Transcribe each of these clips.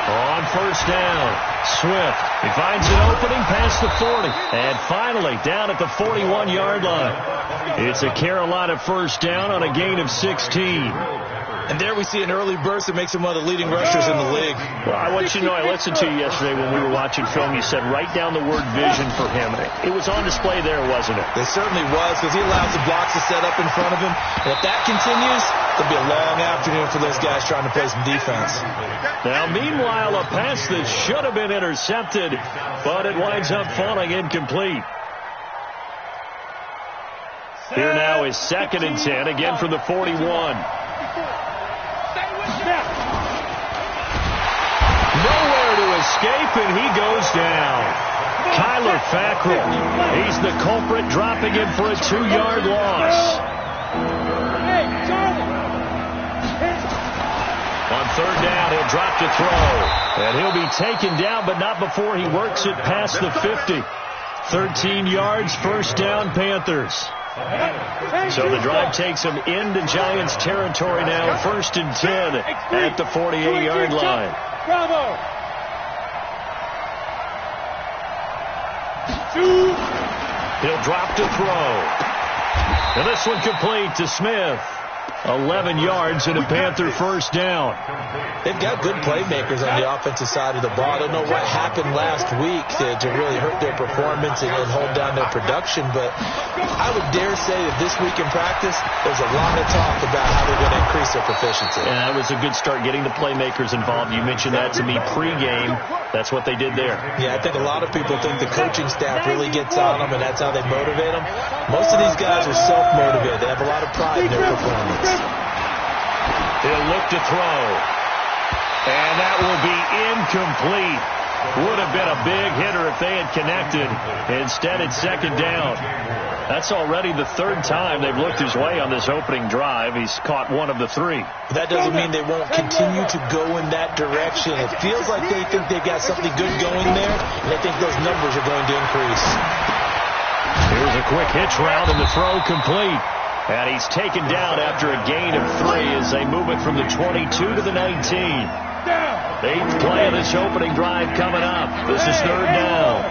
On first down, Swift. He finds an opening past the 40. And finally, down at the 41-yard line. It's a Carolina first down on a gain of 16. And there we see an early burst that makes him one of the leading rushers in the league. Well, I want you to know, I listened to you yesterday when we were watching film. You said write down the word vision for him. It was on display there, wasn't it? It certainly was, because he allows the blocks to set up in front of him. And if that continues, it'll be a long afternoon for those guys trying to play some defense. Now, meanwhile, a pass that should have been intercepted, but it winds up falling incomplete. Here now is 2nd and 10, again from the 41. Nowhere to escape, and he goes down. Kyler Fackrell, he's the culprit, dropping him for a 2-yard loss. On 3rd down, he'll drop to throw. And he'll be taken down, but not before he works it past the 50. 13 yards, first down, Panthers. So the drive takes him into Giants territory now, 1st and 10 at the 48-yard line. He'll drop to throw. And this one complete to Smith. 11 yards and a Panther first down. They've got good playmakers on the offensive side of the ball. I don't know what happened last week to really hurt their performance and hold down their production, but I would dare say that this week in practice, there's a lot of talk about how they're going to increase their proficiency. And that was a good start, getting the playmakers involved. You mentioned that to me pregame. That's what they did there. Yeah, I think a lot of people think the coaching staff really gets on them, and that's how they motivate them. Most of these guys are self-motivated. They have a lot of pride in their performance. He'll look to throw. And that will be incomplete. Would have been a big hitter if they had connected. Instead, it's 2nd down. That's already the 3rd time they've looked his way on this opening drive. He's caught 1 of the 3. That doesn't mean they won't continue to go in that direction. It feels like they think they've got something good going there, and they think those numbers are going to increase. Here's a quick hitch route, and the throw complete. And he's taken down after a gain of 3 as they move it from the 22 to the 19. 8th play of this opening drive coming up. This is 3rd down.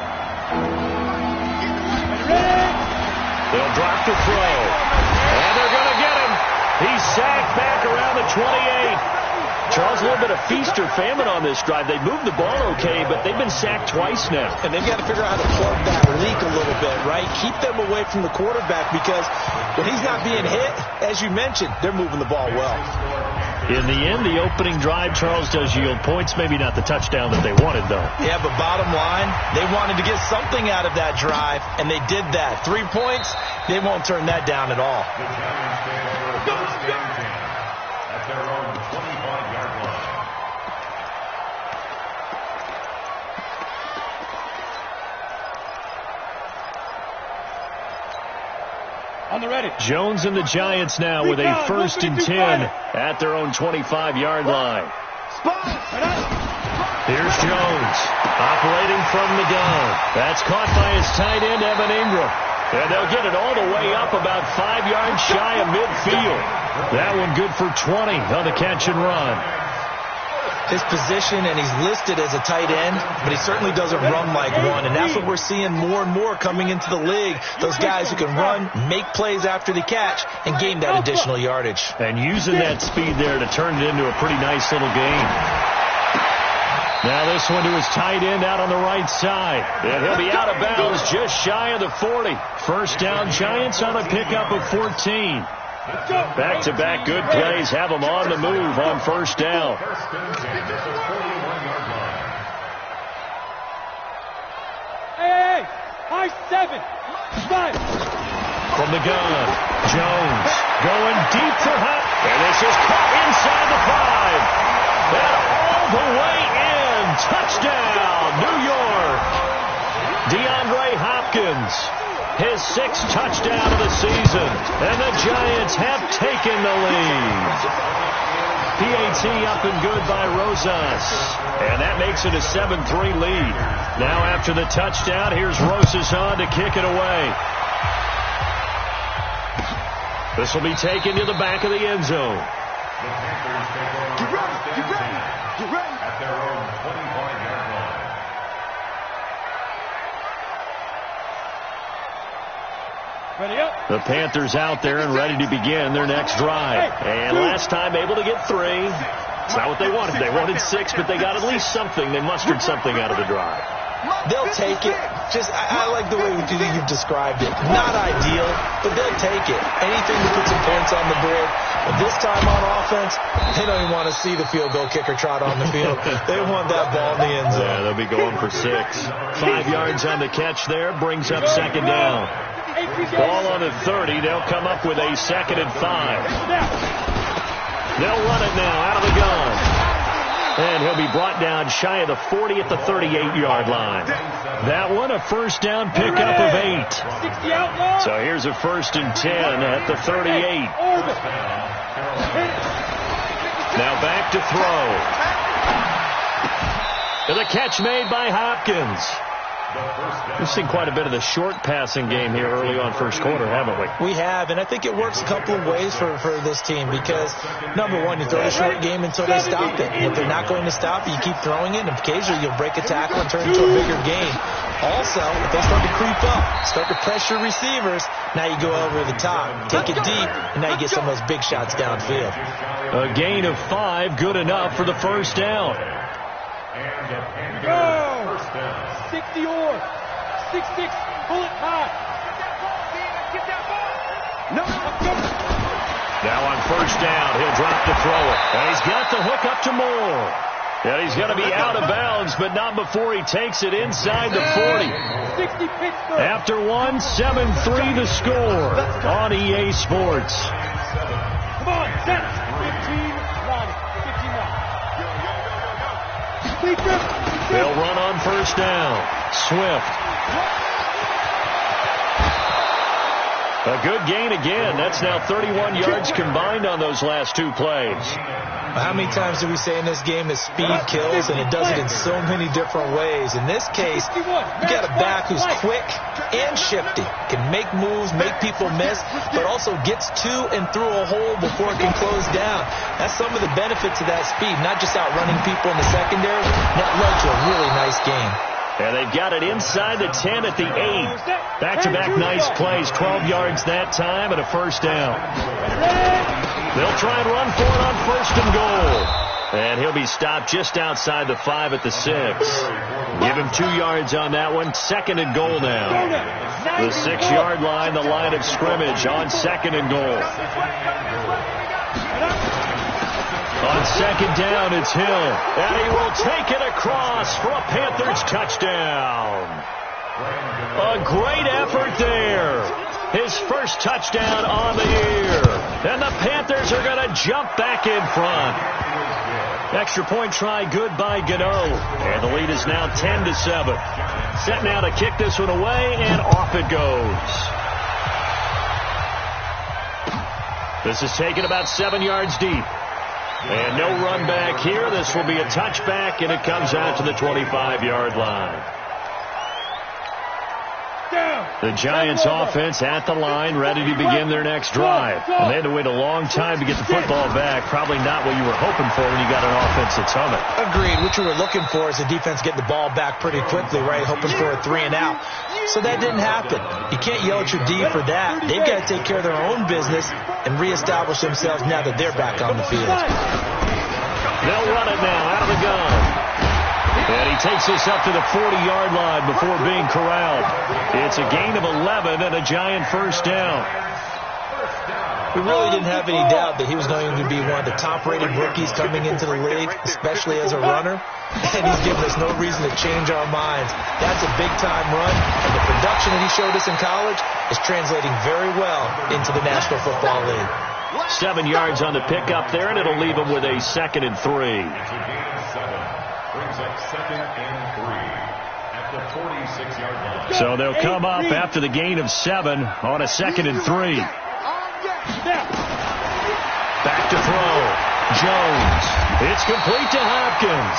They'll drop to throw. And they're going to get him. He's sacked back around the 28. Charles, a little bit of feast or famine on this drive. They moved the ball okay, but they've been sacked twice now. And they've got to figure out how to plug that leak a little bit, right? Keep them away from the quarterback, because when he's not being hit, as you mentioned, they're moving the ball well. In the end, the opening drive, Charles, does yield points. Maybe not the touchdown that they wanted, though. Yeah, but bottom line, they wanted to get something out of that drive, and they did that. 3 points, they won't turn that down at all. At their own 25-yard line. On the ready. Jones and the Giants now with a 1st and 10 at their own 25-yard line. Here's Jones operating from the gun. That's caught by his tight end, Evan Ingram. And they'll get it all the way up about 5 yards shy of midfield. That one good for 20 on the catch and run. His position, and he's listed as a tight end, but he certainly doesn't run like one, and that's what we're seeing more and more coming into the league. Those guys who can run, make plays after the catch, and gain that additional yardage. And using that speed there to turn it into a pretty nice little gain. Now this one to his tight end out on the right side. And he'll be out of bounds just shy of the 40. First down, Giants on a pickup of 14. Back-to-back good plays have them on the move on first down. Hey, high 7, 5. From the gun, Jones going deep for Hunt. And this is caught inside the 5. And all the way in. Touchdown, New York. DeAndre Hopkins. His 6th touchdown of the season. And the Giants have taken the lead. PAT up and good by Rosas. And that makes it a 7-3 lead. Now after the touchdown, here's Rosas on to kick it away. This will be taken to the back of the end zone. The Panthers take over Get ready, first get and ready, 10 get ready. at their own 25-yard line. Ready up. The Panthers out there and ready to begin their next drive. And last time able to get 3. It's not what they wanted. They wanted 6, but they got at least something. They mustered something out of the drive. They'll take it. I like the way you've described it. Not ideal, but they'll take it. Anything to put some points on the board. But this time on offense, they don't even want to see the field goal kicker trot on the field. They want that ball in the end zone. Yeah, they'll be going for 6. 5 yards on the catch there. Brings up second down. Ball on the 30. They'll come up with a 2nd and 5. They'll run it now out of the gun. And he'll be brought down shy of the 40 at the 38-yard line. That one, a first down pickup of 8. So here's a 1st and 10 at the 38. Now back to throw. And the catch made by Hopkins. We've seen quite a bit of the short passing game here early on first quarter, haven't we? We have, and I think it works a couple of ways for this team because, number one, you throw the short game until they stop it. If they're not going to stop it, you keep throwing it, and occasionally you'll break a tackle and turn it into a bigger game. Also, if they start to creep up, start to pressure receivers, now you go over the top, take it deep, and now you get some of those big shots downfield. A gain of 5, good enough for the first down. Go! 60 or 6-6, pull it high. Get that ball. No. Now on first down, he'll drop to throw it. And he's got the hook up to Moore. And he's going to be out of bounds, but not before he takes it inside the 40. 60 Pittsburgh. After 1, 7-3 the score on EA Sports. Come on, set. 15, 59. They'll run on first down. Swift. A good gain again. That's now 31 yards combined on those last 2 plays. How many times do we say in this game that speed kills, and it does it in so many different ways? In this case, you got a back who's quick and shifty, can make moves, make people miss, but also gets to and through a hole before it can close down. That's some of the benefits of that speed, not just outrunning people in the secondary. That led to a really nice game. And they've got it inside the 10 at the 8. Back-to-back nice plays, 12 yards that time and a first down. They'll try and run for it on 1st and goal. And he'll be stopped just outside the 5 at the 6. Give him 2 yards on that one. 2nd and goal now. The 6-yard line, the line of scrimmage on 2nd and goal. On 2nd down, it's Hill. And he will take it across for a Panthers touchdown. A great effort there. His first touchdown on the year. And the Panthers are going to jump back in front. Extra point try good by Gano. And the lead is now 10-7. Set now to kick this one away, and off it goes. This is taken about 7 yards deep. And no run back here. This will be a touchback, and it comes out to the 25-yard line. The Giants offense at the line, ready to begin their next drive. And they had to wait a long time to get the football back. Probably not what you were hoping for when you got an offense that's humming. Agreed. What you were looking for is the defense getting the ball back pretty quickly, right? Hoping for a 3 and out. So that didn't happen. You can't yell at your D for that. They've got to take care of their own business and reestablish themselves now that they're back on the field. They'll run it now out of the gun. And he takes this up to the 40-yard line before being corralled. It's a gain of 11 and a Giant first down. We really didn't have any doubt that he was going to be one of the top-rated rookies coming into the league, especially as a runner. And he's given us no reason to change our minds. That's a big-time run, and the production that he showed us in college is translating very well into the National Football League. 7 yards on the pickup there, and it'll leave him with a 2nd and 3. Brings up 2nd and 3 at the 46-yard line. So they'll come up after the gain of 7 on a 2nd and 3. Back to throw. Jones. It's complete to Hopkins.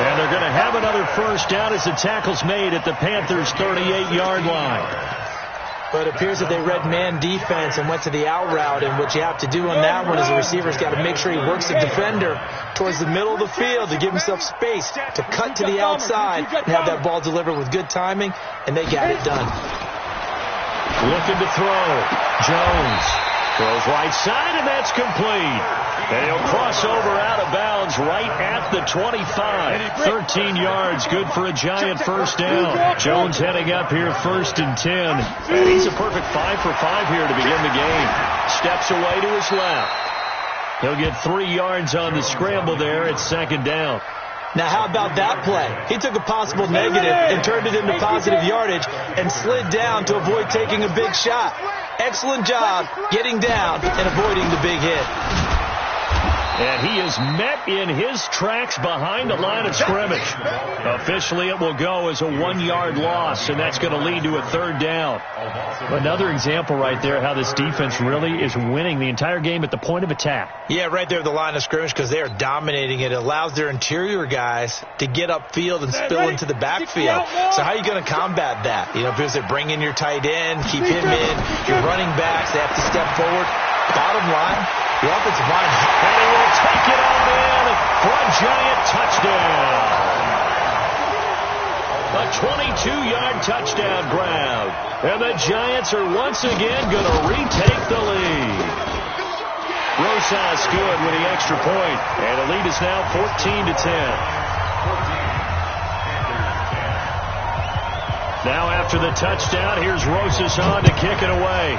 And they're going to have another first down as the tackle's made at the Panthers' 38-yard line. But it appears that they read man defense and went to the out route, and what you have to do on that one is the receiver's got to make sure he works the defender towards the middle of the field to give himself space to cut to the outside and have that ball delivered with good timing, and they got it done. Looking to throw. Jones throws right side, and that's complete. And he'll cross over out of bounds right at the 25. 13 yards, good for a Giant first down. Jones heading up here 1st and 10. And he's a perfect 5 for 5 here to begin the game. Steps away to his left. He'll get 3 yards on the scramble there at 2nd down. Now, how about that play? He took a possible negative and turned it into positive yardage and slid down to avoid taking a big shot. Excellent job getting down and avoiding the big hit. And he is met in his tracks behind the line of scrimmage. Officially, it will go as a 1-yard loss, and that's going to lead to a 3rd down. Another example right there how this defense really is winning the entire game at the point of attack. Yeah, right there at the line of scrimmage because they are dominating it. It allows their interior guys to get upfield and spill into the backfield. So how are you going to combat that? You know, because they bring in your tight end, keep him in, your running backs, they have to step forward. Bottom line, the offensive line. And he will take it on in for a Giant touchdown. A 22-yard touchdown grab. And the Giants are once again going to retake the lead. Rosas good with the extra point. And the lead is now 14 to 10. Now after the touchdown, here's Rosas on to kick it away.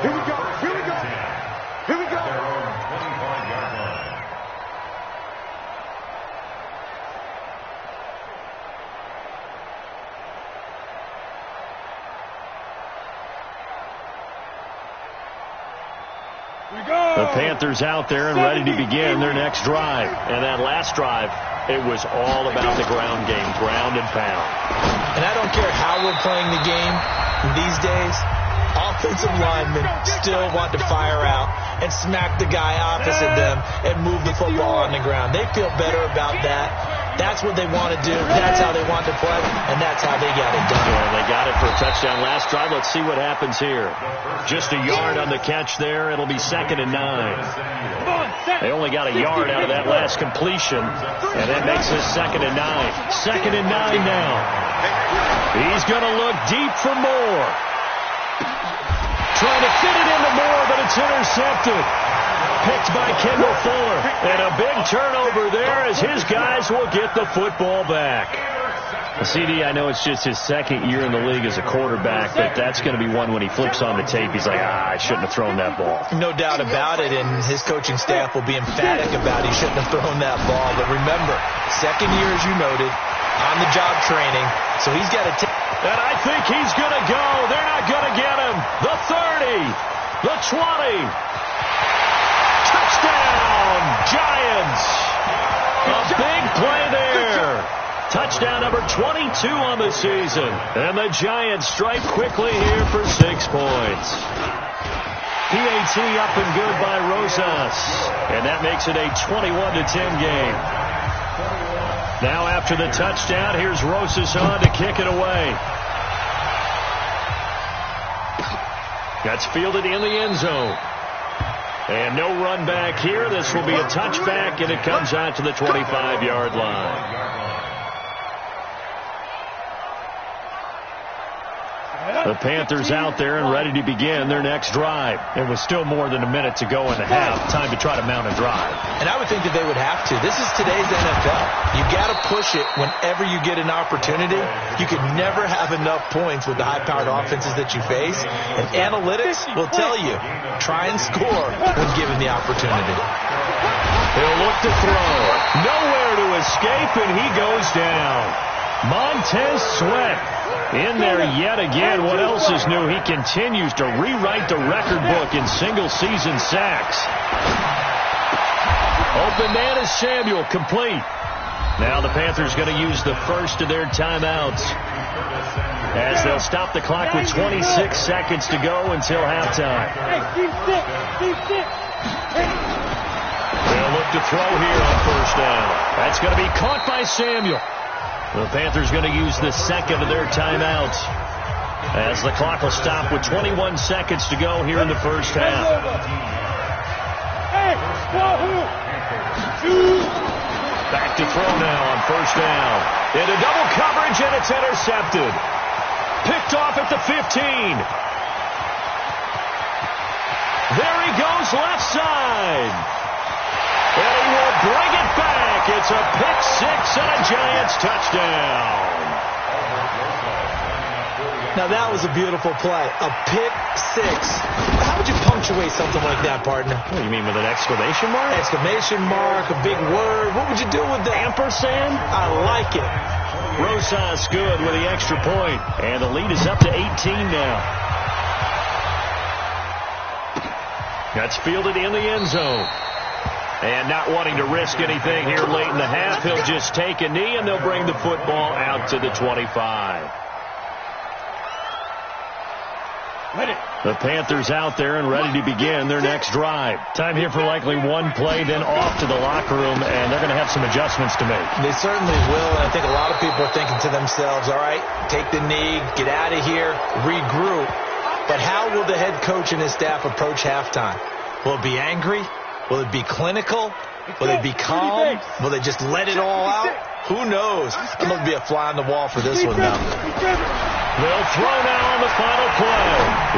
Here we go. Here we go. Here we go. The Panthers out there and ready to begin their next drive. And that last drive, it was all about the ground game, ground and pound. And I don't care how we're playing the game these days, offensive linemen still want to fire out and smack the guy opposite them and move the football on the ground. They feel better about that. That's what they want to do. That's how they want to play, and that's how they got it done. Yeah, they got it for a touchdown last drive. Let's see what happens here. Just a yard on the catch there. It'll be 2nd and 9. They only got a yard out of that last completion, and that makes this 2nd and 9. 2nd and 9 now. He's going to look deep for Moore. Trying to fit it into Moore, but it's intercepted. Picked by Kendall Fuller. And a big turnover there as his guys will get the football back. CD, I know it's just his 2nd year in the league as a quarterback, but that's going to be one when he flips on the tape. He's like, I shouldn't have thrown that ball. No doubt about it, and his coaching staff will be emphatic about he shouldn't have thrown that ball. But remember, 2nd year, as you noted, on-the-job training, so he's got to take. And I think he's going to go. They're not going to get him. The 30, the 20. Touchdown, Giants. A big play there. Touchdown number 22 on the season. And the Giants strike quickly here for 6 points. PAT up and good by Rosas. And that makes it a 21-10 game. Now after the touchdown, here's Rosas on to kick it away. That's fielded in the end zone. And no run back here. This will be a touchback, and it comes out to the 25-yard line. The Panthers out there and ready to begin their next drive. It was still more than a minute to go in the half. Time to try to mount a drive. And I would think that they would have to. This is today's NFL. You got to push it whenever you get an opportunity. You can never have enough points with the high-powered offenses that you face. And analytics will tell you, try and score when given the opportunity. He'll look to throw. Nowhere to escape, and he goes down. Montez Sweat in there yet again. What else is new? He continues to rewrite the record book in single-season sacks. Open man is Samuel, complete. Now the Panthers going to use the first of their timeouts as they'll stop the clock with 26 seconds to go until halftime. They'll look look to throw here on first down. That's going to be caught by Samuel. The Panthers going to use the second of their timeouts, as the clock will stop with 21 seconds to go here in the first half. Back to throw now on first down. Into double coverage, and it's intercepted. Picked off at the 15. There he goes left side. And he will bring it back. It's a pick six and a Giants touchdown. Now, that was a beautiful play. A pick six. How would you punctuate something like that, partner? What do you mean, with an exclamation mark? Exclamation mark, a big word. What would you do with that? Ampersand? I like it. Rosas good with the extra point. And the lead is up to 18 now. That's fielded in the end zone. And not wanting to risk anything here late in the half, he'll just take a knee, and they'll bring the football out to the 25. The Panthers out there and ready to begin their next drive. Time here for likely one play, then off to the locker room, and they're going to have some adjustments to make. They certainly will, and I think a lot of people are thinking to themselves, all right, take the knee, get out of here, regroup. But how will the head coach and his staff approach halftime? Will it be angry? Will it be clinical? Will they be calm? Will they just let it all out? Who knows? I'm going to be a fly on the wall for this one now. They'll throw now on the final play.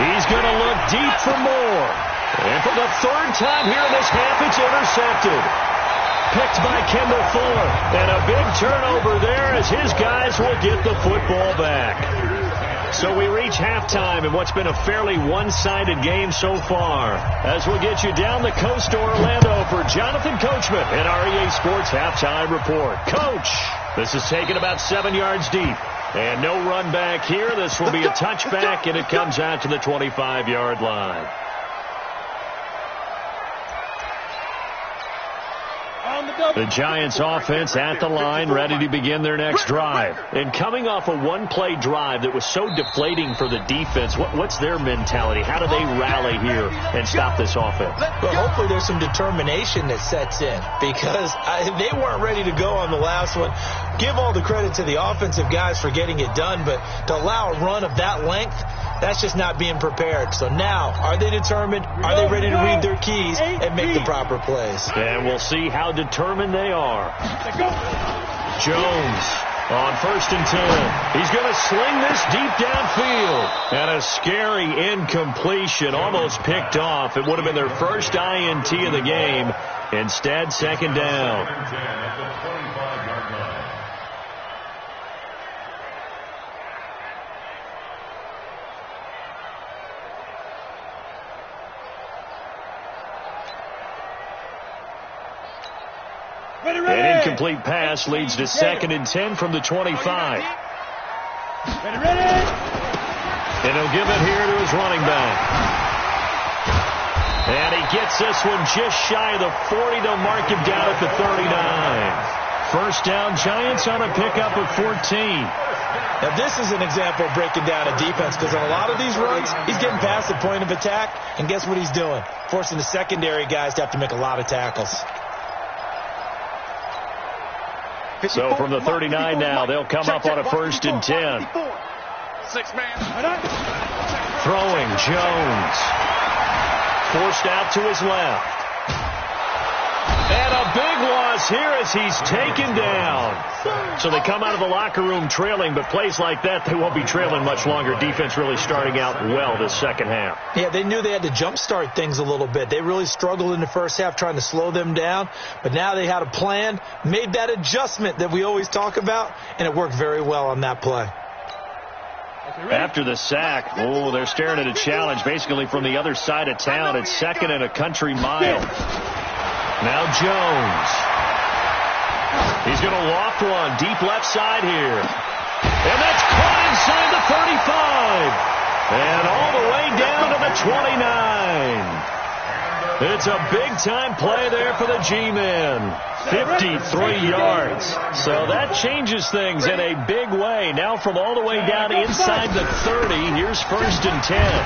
He's going to look deep for more. And for the third time here in this half, it's intercepted. Picked by Kendall Fuller. And a big turnover there as his guys will get the football back. So we reach halftime in what's been a fairly one-sided game so far. As we'll get you down the coast to Orlando for Jonathan Coachman in our EA Sports Halftime Report. Coach, this is taken about 7 yards deep. And no run back here. This will be a touchback, and it comes out to the 25-yard line. The Giants offense at the line, ready to begin their next drive. And coming off a one-play drive that was so deflating for the defense, what's their mentality? How do they rally here and stop this offense? Well, hopefully there's some determination that sets in, because they weren't ready to go on the last one. Give all the credit to the offensive guys for getting it done, but to allow a run of that length, that's just not being prepared. So now, are they determined? Are they ready to read their keys and make the proper plays? And we'll see how determined they are. Jones on 1st and 10. He's going to sling this deep downfield. And a scary incompletion, almost picked off. It would have been their first INT of the game. Instead, second down. An incomplete pass leads to 2nd and 10 from the 25. And he'll give it here to his running back. And he gets this one just shy of the 40. They'll mark him down at the 39. First down, Giants on a pickup of 14. Now, this is an example of breaking down a defense, because on a lot of these runs, he's getting past the point of attack, and guess what he's doing? Forcing the secondary guys to have to make a lot of tackles. So from the 39 now, they'll come up on a 1st and 10. 6-man. Throwing, Jones. Forced out to his left. And a big loss here as he's taken down. So they come out of the locker room trailing, but plays like that, they won't be trailing much longer. Defense really starting out well this second half. Yeah, they knew they had to jumpstart things a little bit. They really struggled in the first half trying to slow them down, but now they had a plan, made that adjustment that we always talk about, and it worked very well on that play. After the sack, they're staring at a challenge basically from the other side of town. It's 2nd and a country mile. Now Jones. He's going to loft one deep left side here. And that's caught inside the 35. And all the way down to the 29. It's a big-time play there for the G-men. 53 yards. So that changes things in a big way. Now from all the way down inside the 30, here's 1st and 10.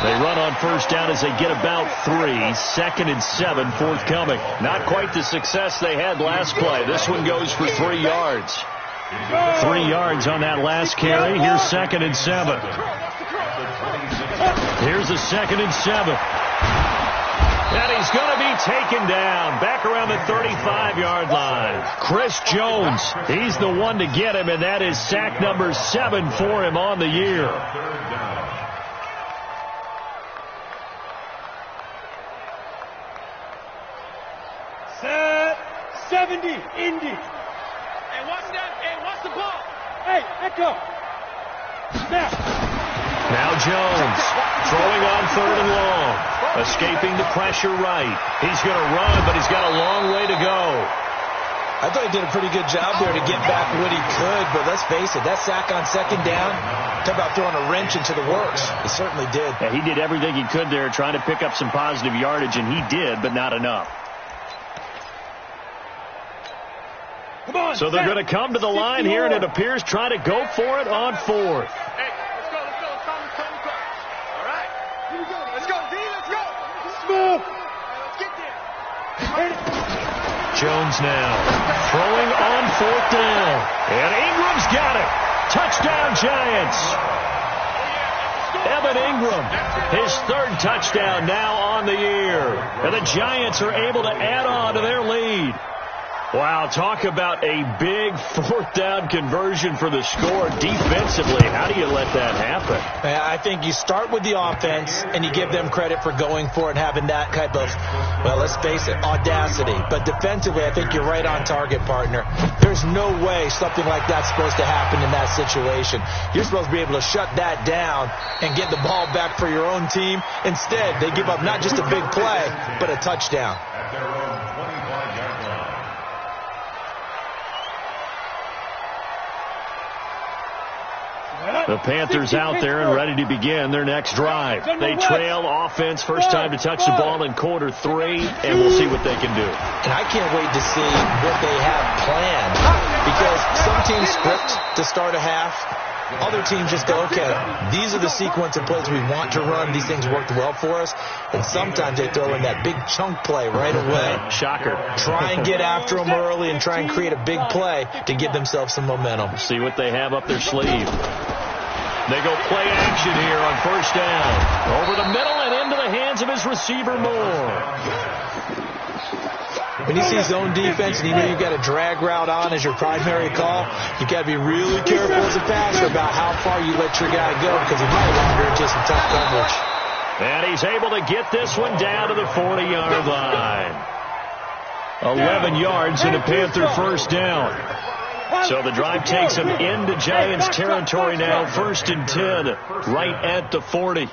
They run on first down as they get about 3. 2nd and 7 forthcoming. Not quite the success they had last play. This one goes for 3 yards. 3 yards on that last carry. Here's 2nd and 7. Here's a 2nd and 7. And he's going to be taken down back around the 35-yard line. Chris Jones, he's the one to get him, and that is sack number 7 for him on the year. Set 70, Indy. Hey, watch that. Hey, watch the ball. Hey, echo. Snap. Now Jones throwing on 3rd and long. Escaping the pressure right. He's going to run, but he's got a long way to go. I thought he did a pretty good job there to get back what he could, but let's face it, that sack on 2nd down, talk about throwing a wrench into the works. He certainly did. Yeah, he did everything he could there trying to pick up some positive yardage, and he did, but not enough. Come on, so they're going to come to the line here, and it appears try to go for it on 4th. Hey, let's go. All right. Here we go. Let's go, D. Let's go. Smooth. Let's get there. Jones now throwing on 4th down. And Ingram's got it. Touchdown, Giants. Evan Ingram, his 3rd touchdown now on the year. And the Giants are able to add on to their lead. Wow, talk about a big 4th down conversion for the score defensively. How do you let that happen? I think you start with the offense, and you give them credit for going for it and having that type of, well, let's face it, audacity. But defensively, I think you're right on target, partner. There's no way something like that's supposed to happen in that situation. You're supposed to be able to shut that down and get the ball back for your own team. Instead, they give up not just a big play, but a touchdown. At their own 25-yard line. The Panthers out there and ready to begin their next drive. They trail offense, first time to touch the ball in quarter 3, and we'll see what they can do. And I can't wait to see what they have planned, because some teams script to start a half. Other teams just go, okay, these are the sequence of plays we want to run. These things worked well for us. And sometimes they throw in that big chunk play right away. Shocker. Try and get after them early and try and create a big play to give themselves some momentum. See what they have up their sleeve. They go play action here on first down. Over the middle and into the hands of his receiver, Moore. When you see zone defense and you know you've got a drag route on as your primary call, you've got to be really careful as a passer about how far you let your guy go, because he might wander into some tough coverage. And he's able to get this one down to the 40-yard line. 11 yards and a Panther first down. So the drive takes him into Giants territory now. 1st and 10, right at the 40.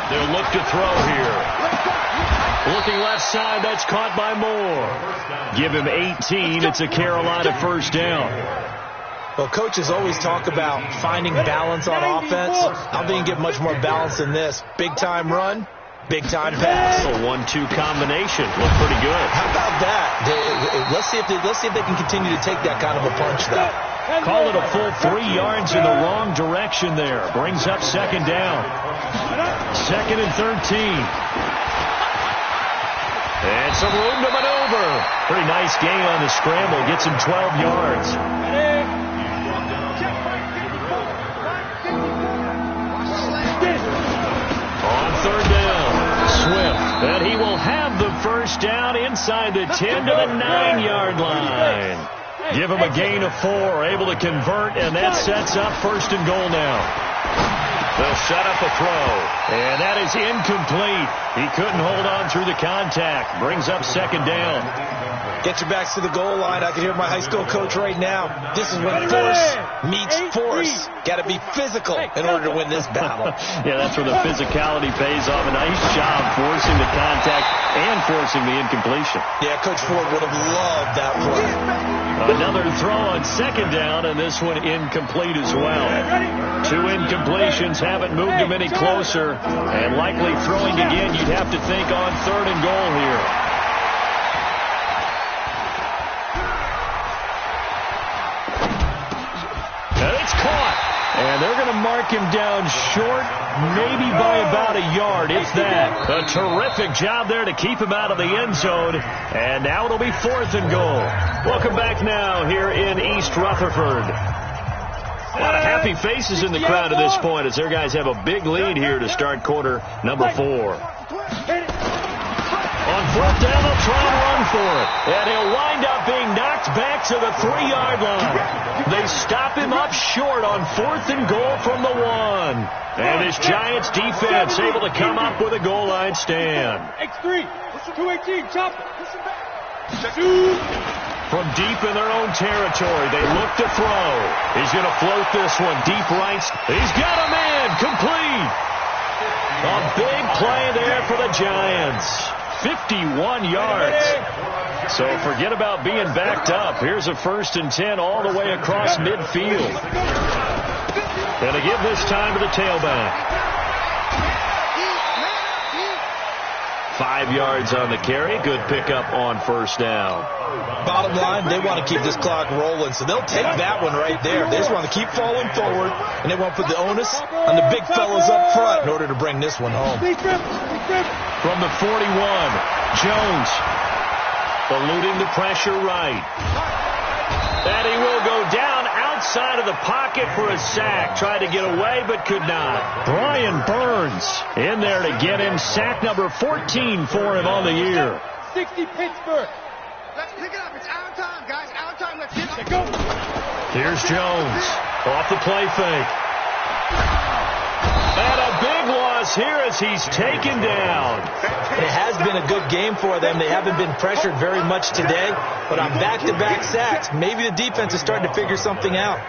They'll look to throw here. Looking left side, that's caught by Moore. Give him 18. It's a Carolina first down. Well, coaches always talk about finding balance on offense. I don't think you get much more balance than this. Big-time run, big-time pass. A 1-2 combination. Look pretty good. How about that? Let's see if they can continue to take that kind of a punch, though. Call it a full 3 yards in the wrong direction there. Brings up 2nd down. 2nd and 13. And some room to maneuver. Pretty nice gain on the scramble. Gets him 12 yards. On 3rd down, Swift. And he will have the first down inside the 10 to the 9-yard line. Give him a gain of 4, able to convert, and that sets up 1st and goal now. They'll set up a throw, and that is incomplete. He couldn't hold on through the contact. Brings up 2nd down. Get your backs to the goal line. I can hear my high school coach right now. This is when force meets force. Got to be physical in order to win this battle. Yeah, that's where the physicality pays off. A nice job forcing the contact and forcing the incompletion. Yeah, Coach Ford would have loved that play. Another throw on 2nd down, and this one incomplete as well. 2 incompletions haven't moved him any closer, and likely throwing again, you'd have to think on 3rd and goal here. And And they're going to mark him down short, maybe by about a yard, if that. A terrific job there to keep him out of the end zone. And now it'll be 4th and goal. Welcome back now here in East Rutherford. A lot of happy faces in the crowd at this point as their guys have a big lead here to start quarter number 4. On 4th down, they'll try and run for it. And he'll wind up being knocked back to the 3-yard line. They stop him up short on 4th and goal from the 1. And this Giants defense able to come up with a goal line stand. X3, 218, chop. From deep in their own territory, they look to throw. He's going to float this one deep right. He's got a man complete. A big play there for the Giants. 51 yards. So forget about being backed up. Here's a 1st and 10 all the way across midfield. And they give this time to the tailback. 5 yards on the carry. Good pickup on 1st down. Bottom line, they want to keep this clock rolling, so they'll take that one right there. They just want to keep falling forward, and they want to put the onus on the big fellas up front in order to bring this one home. From the 41, Jones eluding the pressure right. And he will go down outside of the pocket for a sack. Tried to get away, but could not. Brian Burns in there to get him. Sack number 14 for him on the year. 60 Pittsburgh. Let's pick it up. It's our time, guys. Our time. Let's get up. Go. Here's Jones off the play fake. And a big loss here as he's taken down. It has been a good game for them. They haven't been pressured very much today, but on back-to-back sacks, maybe the defense is starting to figure something out.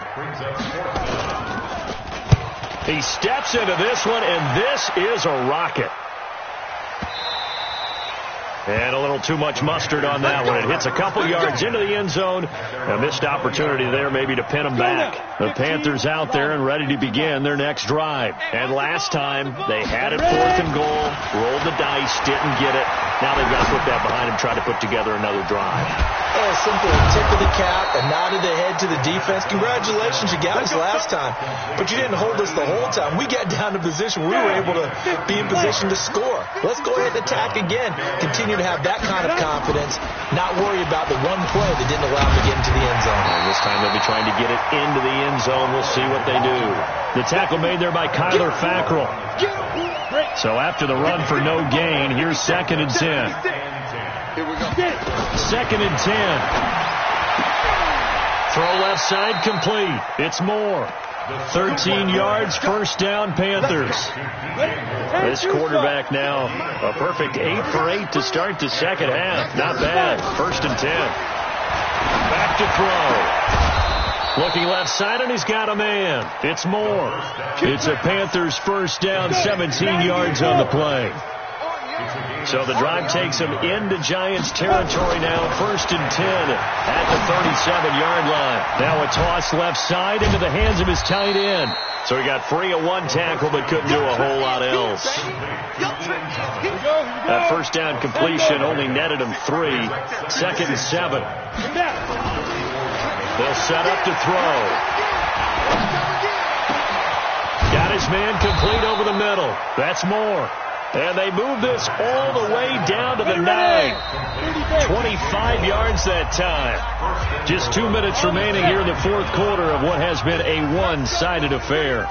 He steps into this one, and this is a rocket. And a little too much mustard on that one. It hits a couple yards into the end zone. A missed opportunity there maybe to pin them back. The Panthers out there and ready to begin their next drive. And last time they had it 4th and goal, rolled the dice, didn't get it. Now they've got to put that behind them, try to put together another drive. A simple tip of the cap, a nod of the head to the defense. Congratulations, you got us last time, but you didn't hold us the whole time. We got down to position. We were able to be in position to score. Let's go ahead and attack again. Continue to have that kind of confidence, not worry about the one play that didn't allow them to get into the end zone. And this time they'll be trying to get it into the end zone. We'll see what they do. The tackle made there by Kyler Fackrell. So after the run for no gain, here's 2nd and 10. Here we go. 2nd and 10. Throw left side complete. It's Moore. 13 yards, 1st down, Panthers. This quarterback now, a perfect 8 for 8 to start the second half. Not bad. 1st and 10. Back to throw. Looking left side, and he's got a man. It's Moore. It's a Panthers 1st down, 17 yards on the play. So the drive takes him into Giants territory now. 1st and 10 at the 37-yard line. Now a toss left side into the hands of his tight end. So he got free of one tackle but couldn't do a whole lot else. That 1st down completion only netted him 3. 2nd and 7. They'll set up to throw. Got his man complete over the middle. That's Moore. And they move this all the way down to the 9. 25 yards that time. Just 2 minutes remaining here in the 4th quarter of what has been a one-sided affair.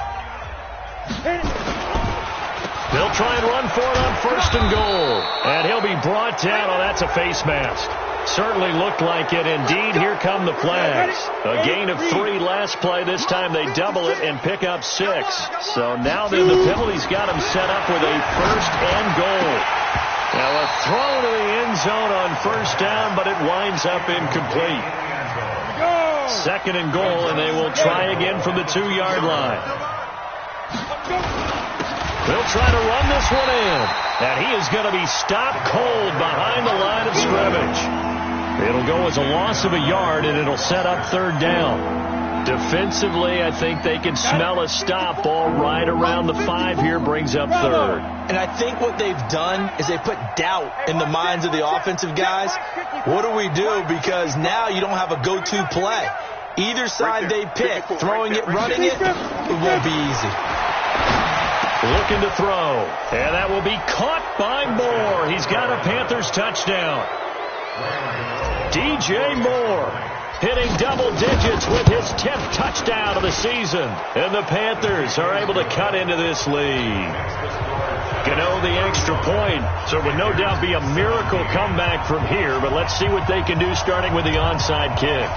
They'll try and run for it on 1st and goal. And he'll be brought down. Oh, that's a face mask. Certainly looked like it. Indeed, here come the flags. A gain of 3 last play. This time they double it and pick up 6. So now then the penalty's got him set up with a 1st and goal. Now a throw to the end zone on 1st down, but it winds up incomplete. 2nd and goal, and they will try again from the 2-yard line. They'll try to run this one in. And he is going to be stopped cold behind the line of scrimmage. It'll go as a loss of a yard, and it'll set up 3rd down. Defensively, I think they can smell a stop. Ball right around the 5 here brings up 3rd. And I think what they've done is they put doubt in the minds of the offensive guys. What do we do? Because now you don't have a go-to play. Either side they pick, throwing it, running it, it won't be easy. Looking to throw, and that will be caught by Moore. He's got a Panthers touchdown. DJ Moore hitting double digits with his 10th touchdown of the season. And the Panthers are able to cut into this lead. Gano the extra point, so it would no doubt be a miracle comeback from here, but let's see what they can do starting with the onside kick.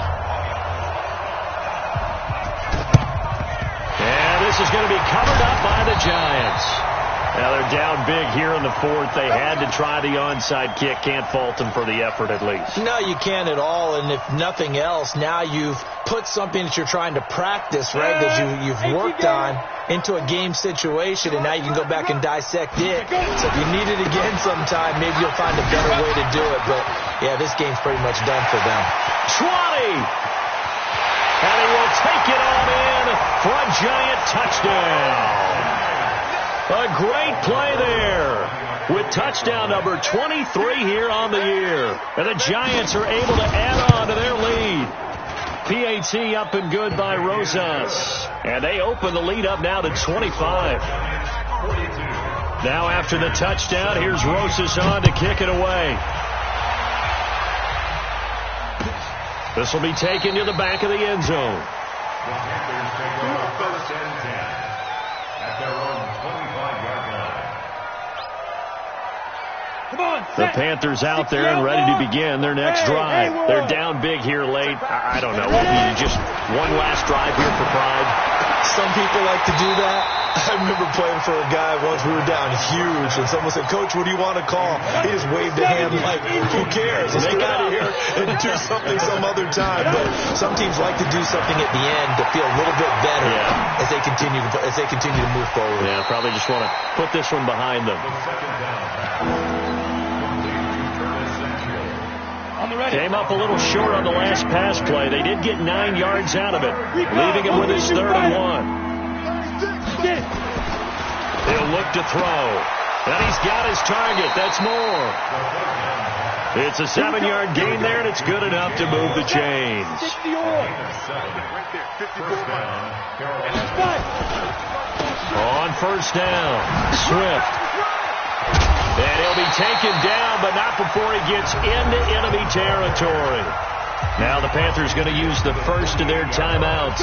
And this is going to be covered up by the Giants. Now they're down big here in the fourth. They had to try the onside kick. Can't fault them for the effort at least. No, you can't at all. And if nothing else, now you've put something that you're trying to practice, right, that you've worked on into a game situation, and now you can go back and dissect it. So if you need it again sometime, maybe you'll find a better way to do it. But, yeah, this game's pretty much done for them. 20! And he will take it on in for a Giant touchdown. A great play there with touchdown number 23 here on the year. And the Giants are able to add on to their lead. PAT up and good by Rosas. And they open the lead up now to 25. Now after the touchdown, here's Rosas on to kick it away. This will be taken to the back of the end zone. The Panthers take over 1st and 10 at their own 25-yard line. Come on, the Panthers out there and ready to begin their next drive. They're down big here late. I don't know. Maybe just one last drive here for pride. Some people like to do that. I remember playing for a guy once. We were down huge, and someone said, "Coach, what do you want to call?" He just waved a hand like, "Who cares? Let's get out of here and do something some other time." But some teams like to do something at the end to feel a little bit better as they continue to move forward. Yeah, probably just want to put this one behind them. Came up a little short on the last pass play. They did get 9 yards out of it, leaving him with his 3rd and 1. He'll look to throw. And he's got his target. That's Moore. It's a 7-yard gain there, and it's good enough to move the chains. On 1st down, Swift. And he'll be taken down, but not before he gets into enemy territory. Now the Panthers going to use the first of their timeouts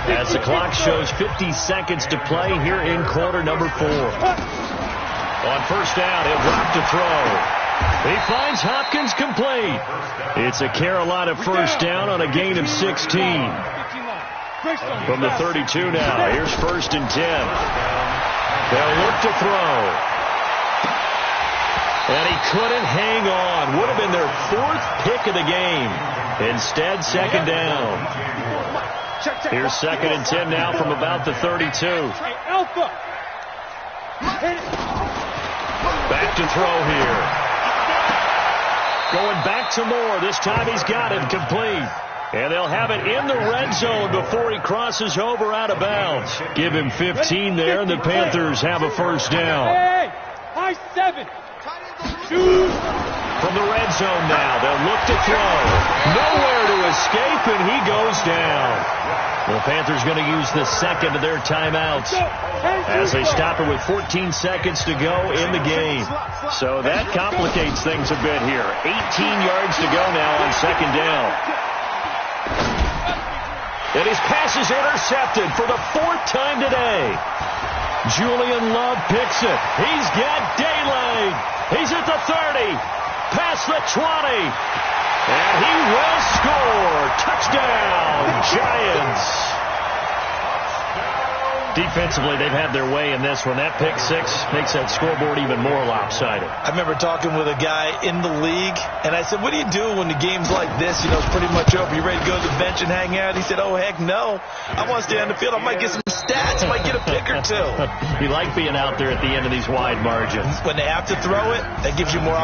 as the clock shows 50 seconds to play here in quarter number 4. On 1st down, he'll drop to throw. He finds Hopkins complete. It's a Carolina 1st down on a gain of 16. From the 32 now, here's 1st and 10. They'll look to throw. And he couldn't hang on. Would have been their 4th pick of the game. Instead, 2nd down. Here's 2nd and 10 now from about the 32. Back to throw here. Going back to Moore. This time he's got it complete. And they'll have it in the red zone before he crosses over out of bounds. Give him 15 there, and the Panthers have a 1st down. High 7. From the red zone now, they'll look to throw. Nowhere to escape, and he goes down. The Panthers going to use the 2nd of their timeouts as they stop it with 14 seconds to go in the game. So that complicates things a bit here. 18 yards to go now on 2nd down. And his pass is intercepted for the 4th time today. Julian Love picks it. He's got daylight. He's at the 30, past the 20, and he will score. Touchdown, Giants. Defensively, they've had their way in this one. That pick 6 makes that scoreboard even more lopsided. I remember talking with a guy in the league, and I said, "What do you do when the game's like this? You know, it's pretty much over. You ready to go to the bench and hang out?" He said, "Oh, heck no. I want to stay on the field. I might get some stats. I might get a pick or 2. You like being out there at the end of these wide margins. When they have to throw it, that gives you more